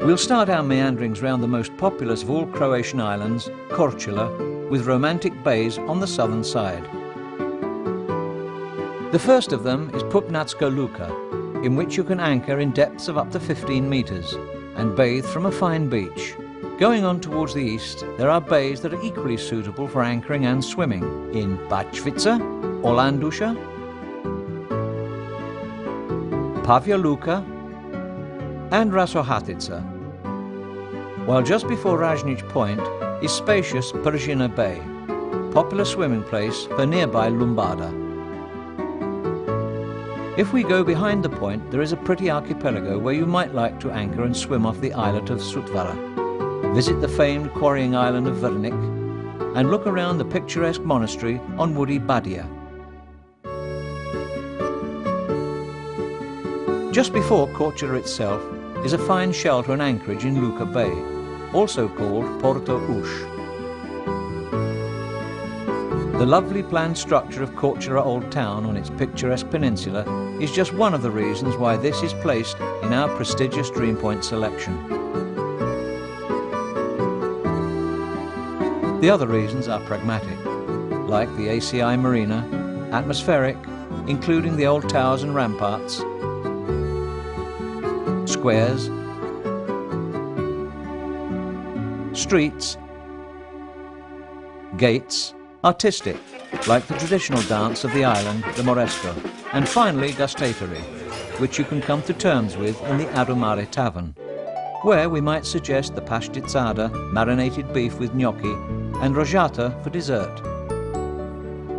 We'll start our meanderings round the most populous of all Croatian islands, Korcula, with romantic bays on the southern side. The first of them is Pupnatska Luka, in which you can anchor in depths of up to 15 metres and bathe from a fine beach. Going on towards the east, there are bays that are equally suitable for anchoring and swimming in Bačvica, Olanduša, Pavia Luka and Rasohatica, while just before Rajnic Point is spacious Pržina Bay, popular swimming place for nearby Lumbada. If we go behind the point, there is a pretty archipelago where you might like to anchor and swim off the islet of Sutvara, visit the famed quarrying island of Vrnik, and look around the picturesque monastery on woody Badia. Just before Korcula itself is a fine shelter and anchorage in Luka Bay, also called Porto Ush. The lovely planned structure of Korcula Old Town on its picturesque peninsula is just one of the reasons why this is placed in our prestigious Dream Point selection. The other reasons are pragmatic, like the ACI Marina, atmospheric, including the old towers and ramparts, squares, streets, gates, artistic, like the traditional dance of the island, the Moresco, and finally gustatory, which you can come to terms with in the Adumare Tavern, where we might suggest the pashtitsada, marinated beef with gnocchi, and rojata for dessert.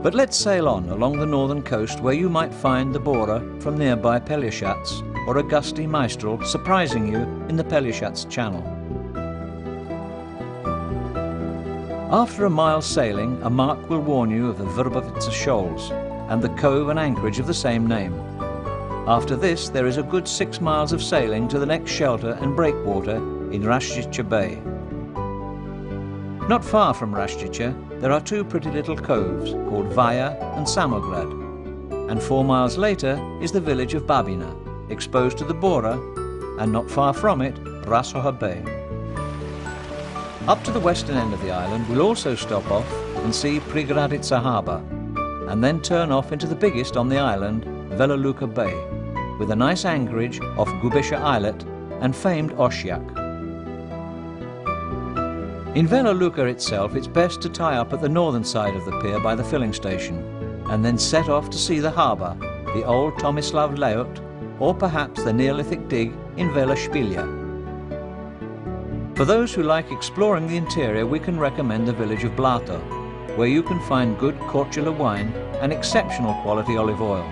But let's sail on along the northern coast, where you might find the Bora from nearby Pelješac, or a gusty Mistral surprising you in the Pelješac Channel. After a mile's sailing, a mark will warn you of the Vrbovica Shoals and the cove and anchorage of the same name. After this, there is a good 6 miles of sailing to the next shelter and breakwater in Raščica Bay. Not far from Raščica, there are 2 pretty little coves called Vaja and Samograd, and 4 miles later is the village of Babina, exposed to the Bora, and not far from it, Rasoha Bay. Up to the western end of the island, we'll also stop off and see Prigradica Harbour, and then turn off into the biggest on the island, Vela Luka Bay, with a nice anchorage off Gubeša Islet and famed Osijek. In Vela Luka itself, it's best to tie up at the northern side of the pier by the filling station, and then set off to see the harbour, the old Tomislav layout, or perhaps the Neolithic dig in Vela Špilja. For those who like exploring the interior, we can recommend the village of Blato, where you can find good Korcula wine and exceptional quality olive oil.